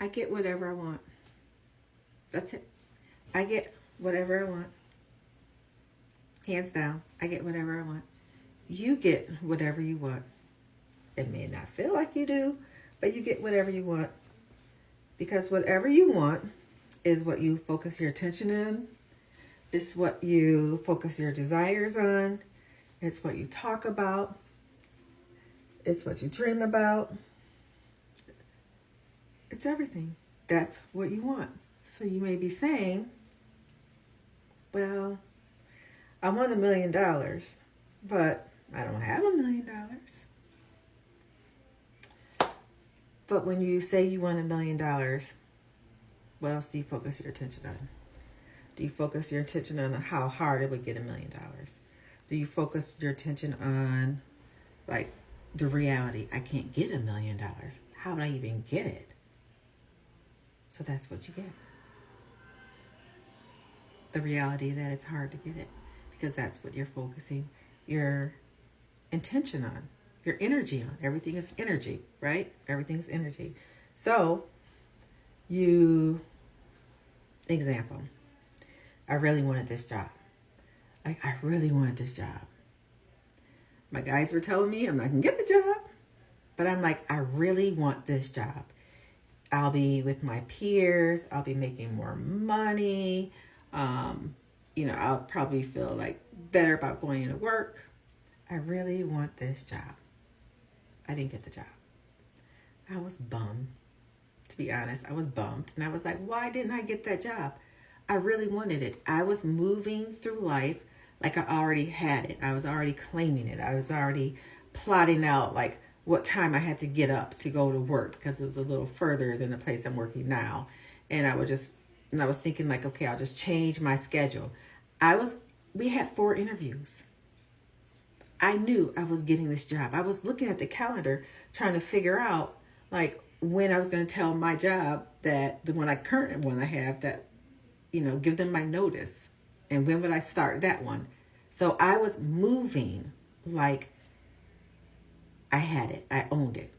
I get whatever I want. That's it. I get whatever I want. Hands down, I get whatever I want. You get whatever you want. It may not feel like you do, but you get whatever you want. Because whatever you want is what you focus your attention on. It's what you focus your desires on. It's what you talk about. It's what you dream about. It's everything. That's what you want. So you may be saying, well, I want $1 million, but I don't have $1 million. But when you say you want $1 million, what else do you focus your attention on? Do you focus your attention on how hard it would get $1 million? Do you focus your attention on, like, the reality? I can't get $1 million. How would I even get it? So that's what you get. The reality that it's hard to get it, because that's what you're focusing your intention on, your energy on. Everything is energy, right? Everything's energy. So example, I really wanted this job. I really wanted this job. My guys were telling me I'm not going to get the job, but I'm like, I really want this job. I'll be with my peers. I'll be making more money. I'll probably feel like better about going into work. I really want this job. I didn't get the job. I was bummed. To be honest, I was bummed. And I was like, why didn't I get that job? I really wanted it. I was moving through life like I already had it. I was already claiming it. I was already plotting out like what time I had to get up to go to work, because it was a little further than the place I'm working now. And I was thinking like, okay, I'll just change my schedule. We had 4 interviews. I knew I was getting this job. I was looking at the calendar trying to figure out like when I was going to tell my job, that the current one I have, that, give them my notice, and when would I start that one. So I was moving like I had it. I owned it.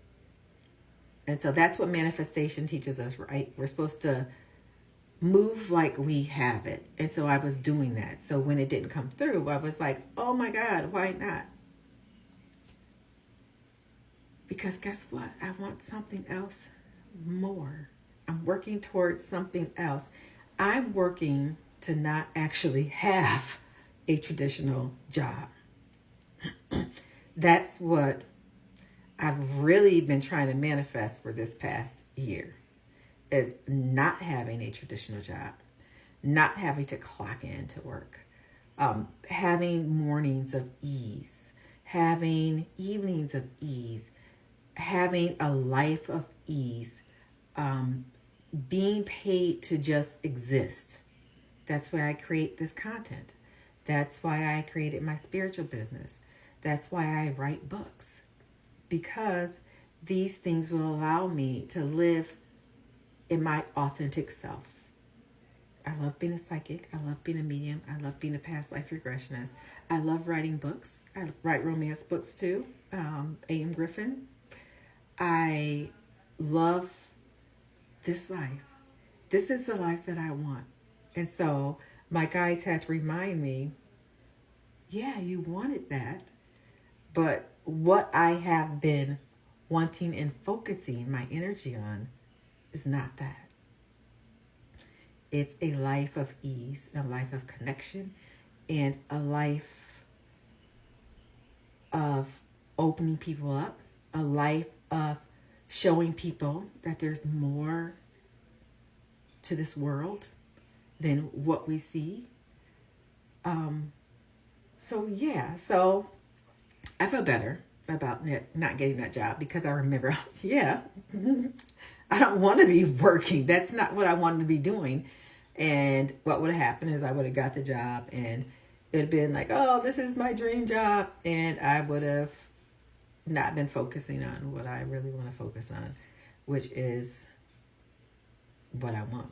And so that's what manifestation teaches us, right? We're supposed to move like we have it. And so I was doing that. So when it didn't come through, I was like, oh my God, why not? Because guess what? I want something else more. I'm working towards something else. I'm working to not actually have a traditional job. That's what I've really been trying to manifest for this past year, is not having a traditional job, not having to clock in to work, having mornings of ease, having evenings of ease, having a life of ease, being paid to just exist. That's why I create this content. That's why I created my spiritual business. That's why I write books, because these things will allow me to live in my authentic self. I love being a psychic. I love being a medium. I love being a past life regressionist. I love writing books. I write romance books too. A.M. Griffin. I love this life. This is the life that I want. And so my guides had to remind me, yeah, you wanted that. But what I have been wanting and focusing my energy on is not that. It's a life of ease, a life of connection, and a life of opening people up, a life of showing people that there's more to this world than what we see. So I feel better about not getting that job, because I remember, I don't want to be working. That's not what I wanted to be doing. And what would have happened is I would have got the job, and it would have been like, oh, this is my dream job. And I would have not been focusing on what I really want to focus on, which is what I want.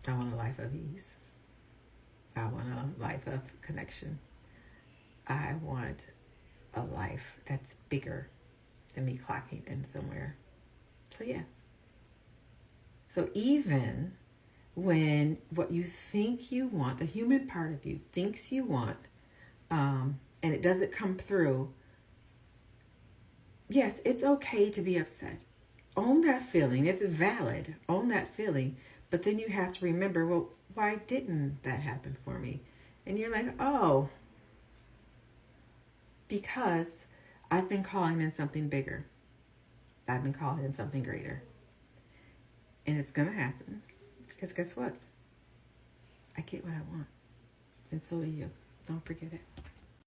I want a life of ease. I want a life of connection. I want a life that's bigger than me clocking in somewhere So yeah. So even when what you think you want, the human part of you thinks you want, and it doesn't come through, yes, it's okay to be upset. Own that feeling. It's valid. Own that feeling. But then you have to remember, well, why didn't that happen for me? And you're like, oh, because I've been calling in something bigger. I've been calling in something greater. And it's going to happen. Because guess what? I get what I want. And so do you. Don't forget it.